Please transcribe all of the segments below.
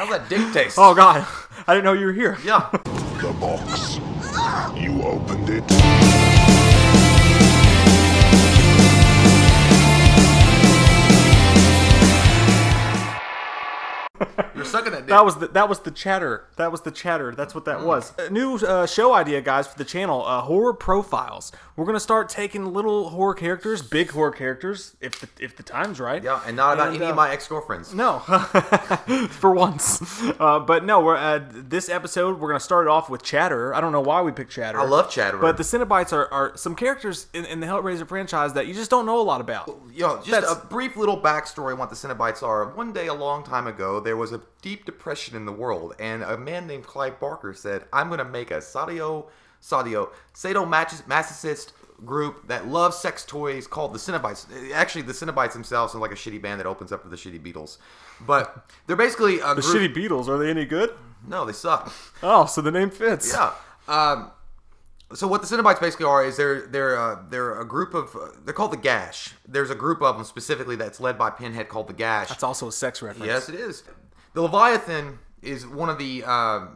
How's that dick taste? Oh, God. I didn't know you were here. Yeah. The box. You opened it. You're sucking that dick. That was the chatter. That was the chatter. That's what that was. A new show idea, guys, for the channel. Horror profiles. We're gonna start taking little horror characters, big horror characters, if the time's right. Yeah, and not about any of my ex-girlfriends. No, for once. But no, we're this episode we're gonna start it off with Chatter. I don't know why we picked Chatter. I love Chatter. But the Cenobites are some characters in the Hellraiser franchise that you just don't know a lot about. Just a brief little backstory on what the Cenobites are. One day, a long time ago, there was a deep depression in the world, and a man named Clive Barker said, I'm going to make a sadomasochist group that loves sex toys called the Cenobites. Actually, the Cenobites themselves are like a shitty band that opens up for the Shitty Beatles. But they're basically a The group... Shitty Beatles, are they any good? No, they suck. Oh, so the name fits. Yeah. So what the Cenobites basically are is they're a group of they're called the Gash. There's a group of them specifically that's led by Pinhead called the Gash. That's also a sex reference. Yes, it is. The Leviathan is one of the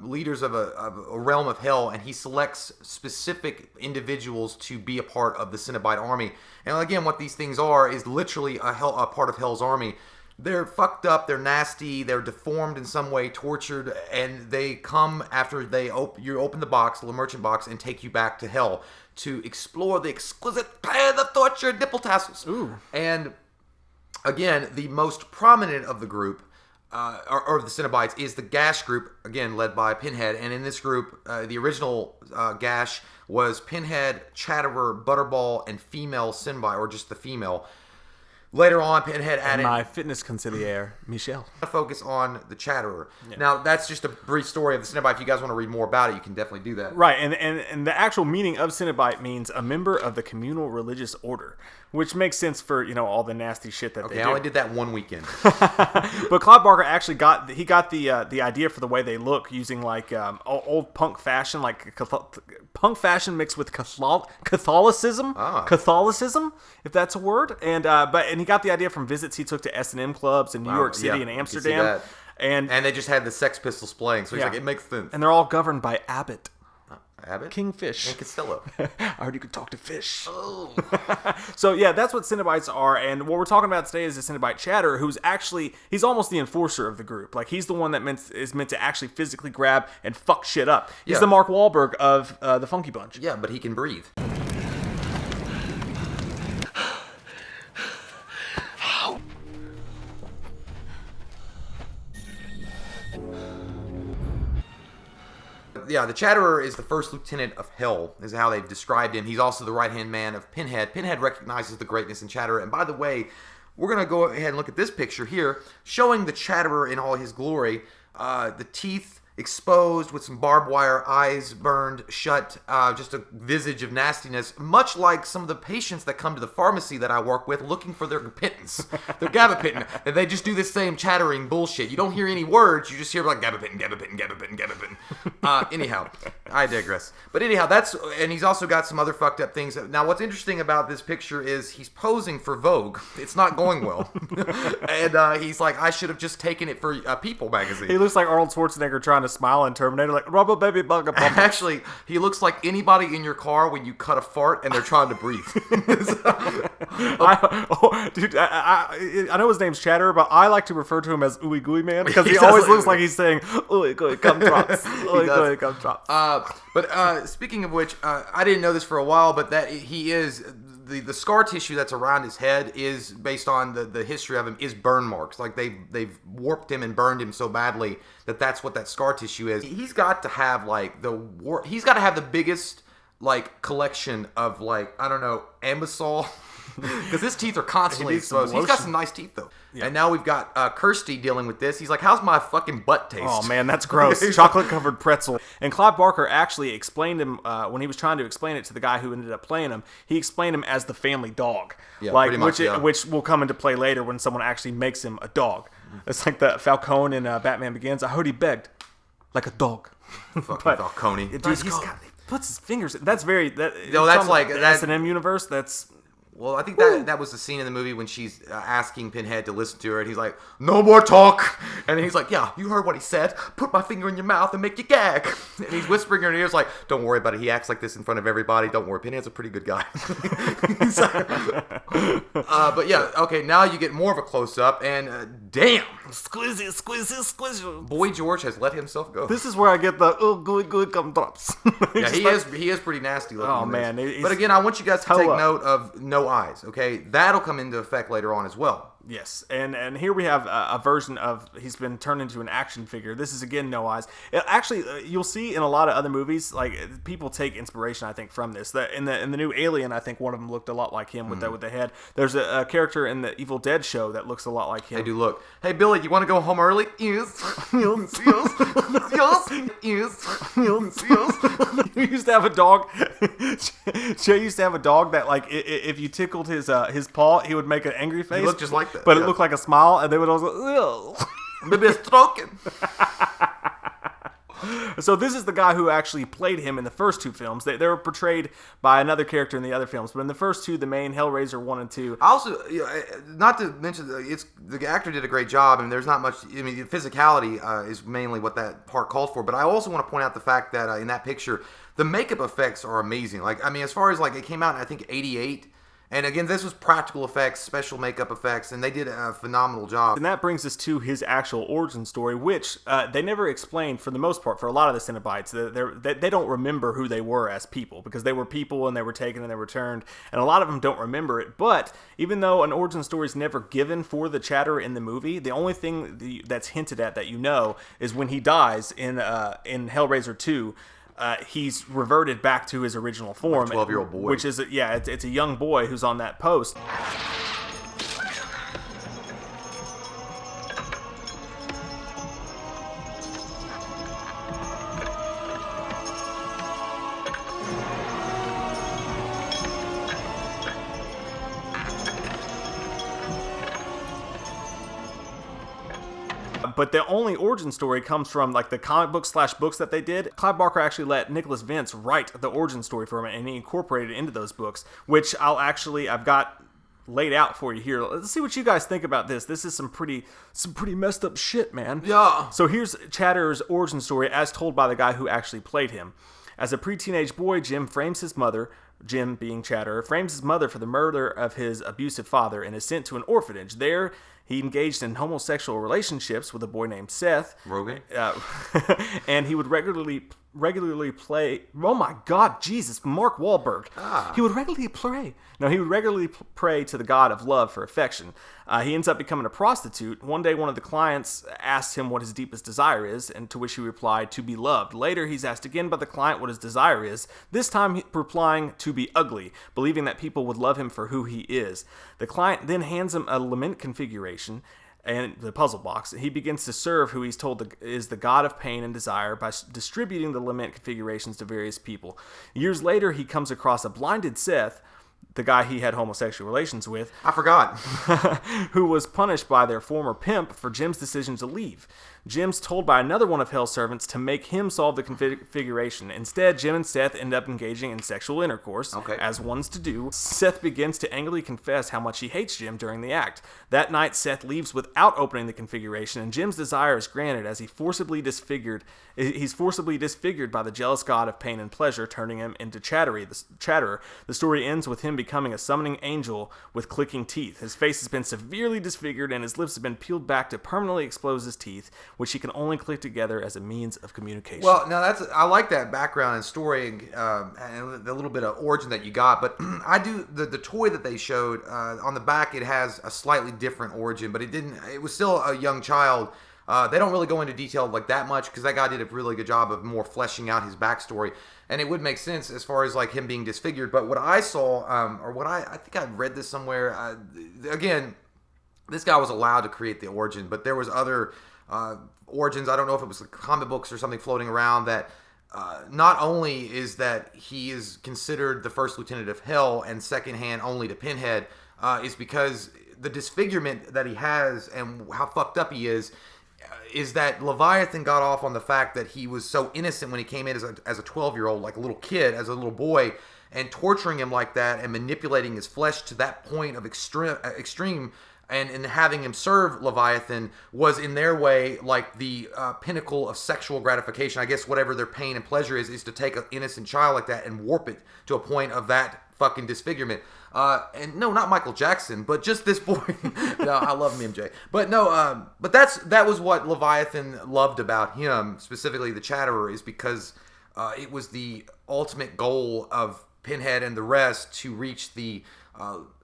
leaders of a realm of hell, and he selects specific individuals to be a part of the Cenobite army. And again, what these things are is literally a part of Hell's army. They're fucked up, they're nasty, they're deformed in some way, tortured, and they come after you open the box, the merchant box, and take you back to hell to explore the exquisite pan of torture and nipple tassels. Ooh. And again, the most prominent of the group, or the Cenobites, is the Gash group, again led by Pinhead. And in this group, the original Gash was Pinhead, Chatterer, Butterball, and female Cenobite, or just the female. Later on, Pinhead added... My fitness consigliere, Michelle. ...focus on the Chatterer. Yeah. Now, that's just a brief story of the Cenobite. If you guys want to read more about it, you can definitely do that. Right, and the actual meaning of Cenobite means a member of the communal religious order, which makes sense for, all the nasty shit that they do. Okay, I only did that one weekend. But Clive Barker actually got the idea for the way they look using, like, old punk fashion, like punk fashion mixed with Catholicism. Catholicism, if that's a word. And he got the idea from visits he took to S&M clubs in New York City and Amsterdam. And they just had the Sex Pistols playing, so he's like, it makes sense. And they're all governed by Abbott. Abbott? Kingfish. And Costello. I heard you could talk to fish. Oh. So, yeah, that's what Cenobites are. And what we're talking about today is the Cenobite Chatter, who's actually, he's almost the enforcer of the group. Like, he's the one that is meant to actually physically grab and fuck shit up. He's the Mark Wahlberg of the Funky Bunch. Yeah, but he can breathe. Yeah, the Chatterer is the first lieutenant of Hell, is how they've described him. He's also the right-hand man of Pinhead. Pinhead recognizes the greatness in Chatterer. And by the way, we're going to go ahead and look at this picture here, showing the Chatterer in all his glory. The teeth exposed with some barbed wire, eyes burned shut, just a visage of nastiness, much like some of the patients that come to the pharmacy that I work with looking for their pittance, their gabapentin, and they just do this same chattering bullshit. You don't hear any words, you just hear like gabapentin, gabapentin, gabapentin, gabapentin. Anyhow, I digress. But anyhow, and he's also got some other fucked up things. Now, what's interesting about this picture is he's posing for Vogue. It's not going well. And he's like, I should have just taken it for People magazine. He looks like Arnold Schwarzenegger trying to smile in Terminator, like rubber baby bugger. Actually, he looks like anybody in your car when you cut a fart and they're trying to breathe. I know his name's Chatter, but I like to refer to him as Ooey Gooey Man because he always looks like he's saying Ooey Gooey gumdrops, Ooey Gooey gumdrops. But speaking of which, I didn't know this for a while, but that he is. The scar tissue that's around his head is based on the history of him is burn marks. Like they've warped him and burned him so badly that's what that scar tissue is. He's got to have he's got to have the biggest collection of I don't know, Ambisol. Because his teeth are constantly exposed. He's got some nice teeth, though. Yeah. And now we've got Kirsty dealing with this. He's like, how's my fucking butt taste? Oh, man, that's gross. Chocolate-covered pretzel. And Clive Barker actually explained him, when he was trying to explain it to the guy who ended up playing him, he explained him as the family dog. Yeah, pretty much, which will come into play later when someone actually makes him a dog. It's like the Falcone in Batman Begins. I heard he begged like a dog. Fucking Falcone. He puts his fingers... That's very... No, that's like... The S&M universe, that's... Well, I think that was the scene in the movie when she's asking Pinhead to listen to her, and he's like, "No more talk." And he's like, "Yeah, you heard what he said. Put my finger in your mouth and make you gag." And he's whispering in her ears like, "Don't worry about it. He acts like this in front of everybody. Don't worry. Pinhead's a pretty good guy." But yeah, okay. Now you get more of a close up, and damn, squizzy. Boy George has let himself go. This is where I get the good gumdrops. Yeah, he is pretty nasty looking. Oh man! But again, I want you guys to take note of no eyes. Okay, that'll come into effect later on as well. Yes, and here we have a version of he's been turned into an action figure. This is again no eyes. Actually, you'll see in a lot of other movies, like people take inspiration, I think, from this. In the new Alien, I think one of them looked a lot like him with the head. There's a character in the Evil Dead show that looks a lot like him. They do look. Hey Billy, you want to go home early? Yes. Yes. You used to have a dog. Jay used to have a dog that, like, if you tickled his paw, he would make an angry face. He looked just like that. But it looked like a smile, and they would also go, ugh. Maybe it's stroking. So this is the guy who actually played him in the first two films. They were portrayed by another character in the other films, but in the first two, the main Hellraiser 1 and 2. Also, not to mention, the actor did a great job, and there's not much. I mean, the physicality is mainly what that part called for. But I also want to point out the fact that in that picture, the makeup effects are amazing. Like, I mean, as far as like it came out in I think '88. And again, this was practical effects, special makeup effects, and they did a phenomenal job. And that brings us to his actual origin story, which they never explained for the most part for a lot of the Cenobites. They don't remember who they were as people, because they were people and they were taken and they were turned, and a lot of them don't remember it. But even though an origin story is never given for the Chatterer in the movie, the only thing that's hinted at that you know is when he dies in Hellraiser 2. He's reverted back to his original form. Like a 12-year-old boy. Which is, it's a young boy who's on that post. But the only origin story comes from like the comic book / books that they did. Clive Barker actually let Nicholas Vince write the origin story for him, and he incorporated it into those books, which I've got laid out for you here. Let's see what you guys think about this. This is some pretty messed up shit, man. Yeah. So here's Chatterer's origin story as told by the guy who actually played him. As a pre-teenage boy, Jim being Chatterer, frames his mother for the murder of his abusive father and is sent to an orphanage. There, he engaged in homosexual relationships with a boy named Seth. Rogan. And he would regularly play. Oh my God, Jesus, Mark Wahlberg. He would regularly pray to the God of love for affection. He ends up becoming a prostitute. One day, one of the clients asked him what his deepest desire is, and to which he replied, to be loved. Later, he's asked again by the client what his desire is, this time replying to be ugly, believing that people would love him for who he is. The client then hands him a lament configuration and the puzzle box. He begins to serve who he's told is the god of pain and desire by distributing the lament configurations to various people. Years later, he comes across a blinded Seth, the guy he had homosexual relations with. I forgot. Who was punished by their former pimp for Jim's decision to leave. Jim's told by another one of Hell's servants to make him solve the configuration. Instead, Jim and Seth end up engaging in sexual intercourse, as ones to do. Seth begins to angrily confess how much he hates Jim during the act. That night, Seth leaves without opening the configuration, and Jim's desire is granted as he's forcibly disfigured by the jealous god of pain and pleasure, turning him into Chatterer. The story ends with him becoming a summoning angel with clicking teeth. His face has been severely disfigured, and his lips have been peeled back to permanently expose his teeth, which he can only click together as a means of communication. Well, now I like that background and story and the little bit of origin that you got, but I do the toy that they showed on the back. It has a slightly different origin, but it was still a young child. They don't really go into detail like that much because that guy did a really good job of more fleshing out his backstory, and it would make sense as far as like him being disfigured. But what I saw, I think I read this somewhere. Again, this guy was allowed to create the origin, but there was other origins. I don't know if it was the comic books or something floating around that not only is that he is considered the first lieutenant of Hell and secondhand only to Pinhead, is because the disfigurement that he has and how fucked up he is that Leviathan got off on the fact that he was so innocent when he came in as a 12-year-old, like a little kid, as a little boy. and torturing him like that and manipulating his flesh to that point of extreme and having him serve Leviathan was in their way like the pinnacle of sexual gratification. I guess whatever their pain and pleasure is to take an innocent child like that and warp it to a point of that fucking disfigurement. And no, not Michael Jackson, but just this boy. No, I love him, MJ. But no, but that was what Leviathan loved about him, specifically the Chatterer, is because it was the ultimate goal of Pinhead and the rest to reach the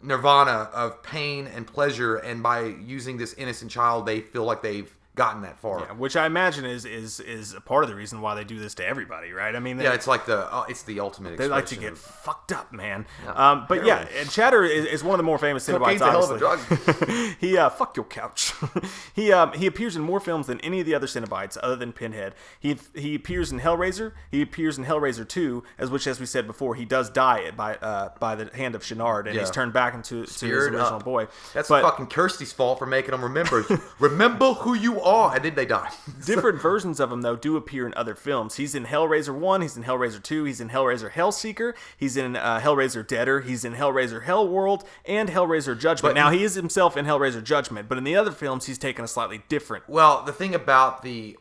nirvana of pain and pleasure, and by using this innocent child, they feel like they've gotten that far. Yeah, which I imagine is a part of the reason why they do this to everybody, right? I mean, it's like it's the ultimate. They like to get fucked up, man. Yeah, but yeah, and Chatter is one of the more famous Cenobites. Cocaine's a hell of a drug. He fuck your couch. He appears in more films than any of the other Cenobites other than Pinhead. He appears in Hellraiser. He appears in Hellraiser 2, as we said before, he does die by the hand of Shenard, and he's turned back into his original boy. That's fucking Kirsty's fault for making him remember who you are. And then they die. Different versions of him, though, do appear in other films. He's in Hellraiser 1, he's in Hellraiser 2, he's in Hellraiser Hellseeker, he's in Hellraiser Deader, he's in Hellraiser Hellworld, and Hellraiser Judgment. Now, he is himself in Hellraiser Judgment, but in the other films, he's taken a slightly different... Well, the thing about the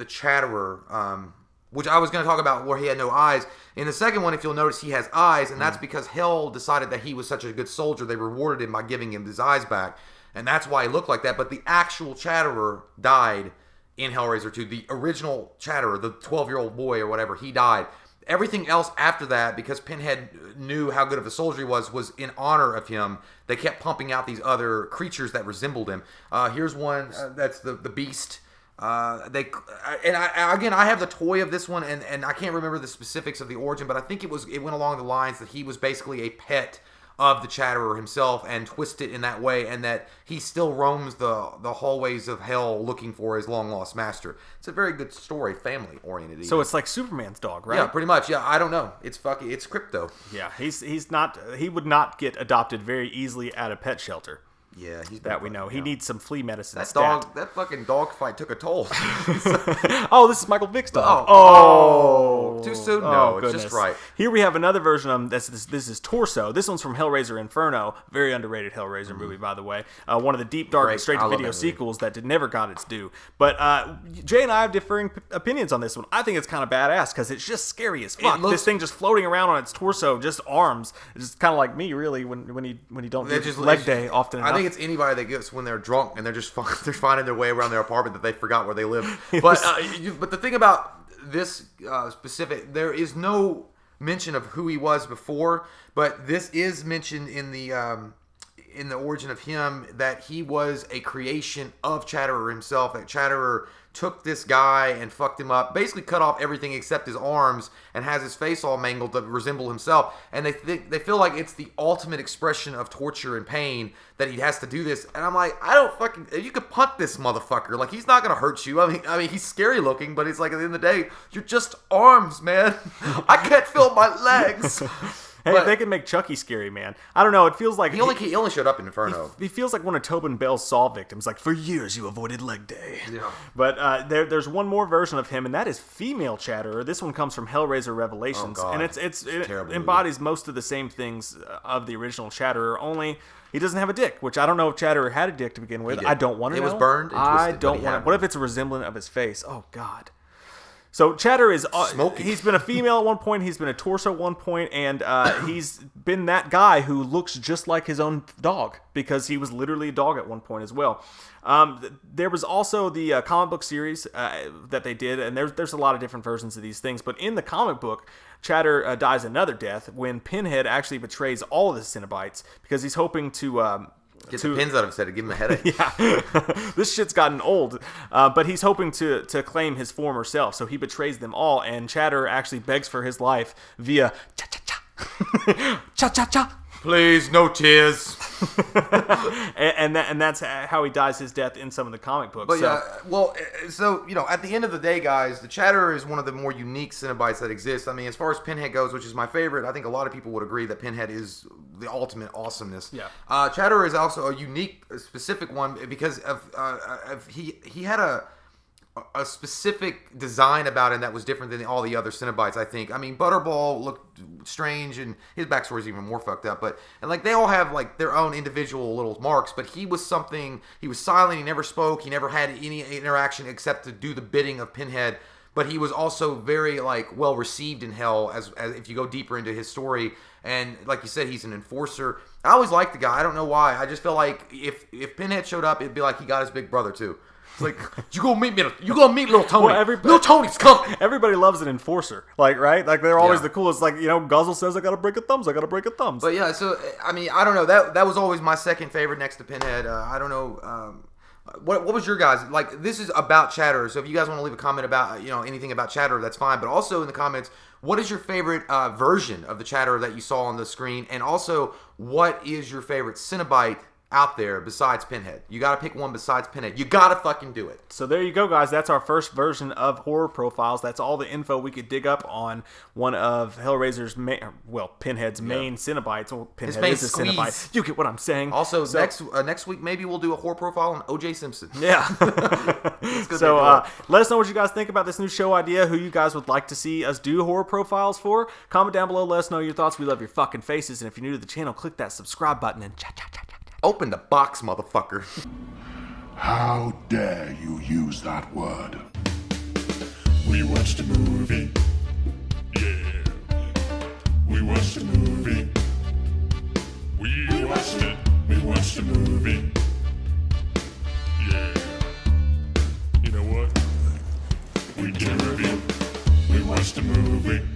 Chatterer, which I was going to talk about where he had no eyes, in the second one, if you'll notice, he has eyes, and that's because Hell decided that he was such a good soldier, they rewarded him by giving him his eyes back. And that's why he looked like that. But the actual Chatterer died in Hellraiser 2. The original Chatterer, the 12-year-old boy or whatever, he died. Everything else after that, because Pinhead knew how good of a soldier he was in honor of him. They kept pumping out these other creatures that resembled him. Here's one that's the Beast. I have the toy of this one, and I can't remember the specifics of the origin, but I think it went along the lines that he was basically a pet of the Chatterer himself and twist it in that way, and that he still roams the hallways of hell looking for his long-lost master. It's a very good story, family-oriented. So it's like Superman's dog, right? Yeah, pretty much. Yeah, I don't know. It's crypto. Yeah, he would not get adopted very easily at a pet shelter. Yeah, that we know. He needs some flea medicine. That fucking dog fight took a toll. Oh, this is Michael Vick's dog. Oh, too soon? No, it's just right. Here we have another version of this. This is Torso. This one's from Hellraiser Inferno. Very underrated Hellraiser movie, by the way. One of the deep, dark, straight-to-video sequels that never got its due. But Jay and I have differing opinions on this one. I think it's kind of badass because it's just scary as fuck. This thing just floating around on its torso, just arms. It's just kind of like me, really, when you don't do leg day often enough. I think it's anybody that gets when they're drunk and they're finding their way around their apartment that they forgot where they live. But but the thing about this specific, there is no mention of who he was before, but this is mentioned in the origin of him that he was a creation of Chatterer himself. That Chatterer took this guy and fucked him up, basically cut off everything except his arms, and has his face all mangled to resemble himself. And they feel like it's the ultimate expression of torture and pain that he has to do this. And I'm like, you could punt this motherfucker. Like, he's not gonna hurt you. I mean, he's scary looking, but it's like at the end of the day, you're just arms, man. I can't feel my legs. Hey, if they can make Chucky scary, man. I don't know. It feels like... He only showed up in Inferno. He feels like one of Tobin Bell's Saw victims. Like, for years you avoided leg day. Yeah. But there's one more version of him, and that is female Chatterer. This one comes from Hellraiser Revelations. Oh, God. And it embodies most of the same things of the original Chatterer, only... He doesn't have a dick, which I don't know if Chatterer had a dick to begin with. I don't want to know. It was burned and twisted. I don't want to... What if it's a resemblant of his face? Oh, God. So Chatter is he's been a female at one point, he's been a torso at one point, and he's been that guy who looks just like his own dog because he was literally a dog at one point as well. There was also the comic book series that they did, and there's a lot of different versions of these things. But in the comic book, Chatter dies another death when Pinhead actually betrays all of the Cenobites because he's hoping to get the pins out of his head and give him a headache. Yeah, this shit's gotten old. But he's hoping to claim his former self, so he betrays them all. And Chatter actually begs for his life via cha cha cha, cha cha cha. Please, no tears. and that's how he dies his death in some of the comic books. But so at the end of the day, guys, the Chatterer is one of the more unique Cenobites that exist. I mean, as far as Pinhead goes, which is my favorite, I think a lot of people would agree that Pinhead is the ultimate awesomeness. Yeah. Chatterer is also a unique, specific one because of he had a a specific design about him that was different than all the other Cenobites, I think. I mean, Butterball looked strange, and his backstory is even more fucked up. And like they all have like their own individual little marks, but he was something. He was silent. He never spoke. He never had any interaction except to do the bidding of Pinhead. But he was also very like well received in Hell as if you go deeper into his story. And like you said, he's an enforcer. I always liked the guy. I don't know why. I just feel like if Pinhead showed up, it'd be like he got his big brother too. It's like you gonna meet little Tony. Well, little Tony's coming. Everybody loves an enforcer, like right? Like they're always the coolest. Like Guzzle says, "I gotta break a thumbs. I gotta break a thumbs." But yeah, so I mean, I don't know. That was always my second favorite next to Pinhead. I don't know. What was your guys like? This is about Chatterer, so if you guys want to leave a comment about anything about Chatterer, that's fine. But also in the comments, what is your favorite version of the Chatterer that you saw on the screen, and also what is your favorite Cenobite out there besides Pinhead? You got to pick one besides Pinhead. You got to fucking do it. So there you go, guys. That's our first version of Horror Profiles. That's all the info we could dig up on one of Hellraiser's Pinhead's main Cenobites. Well, Pinhead is a Cenobite. You get what I'm saying. Also, next week maybe we'll do a horror profile on O.J. Simpson. Yeah. So let us know what you guys think about this new show idea. Who you guys would like to see us do horror profiles for? Comment down below. Let us know your thoughts. We love your fucking faces. And if you're new to the channel, click that subscribe button and chat. Open the box, motherfucker. How dare you use that word? We watched a movie. Yeah. We watched a movie. We watched it. We watched a movie. Yeah. You know what? We did a review. We watched a movie.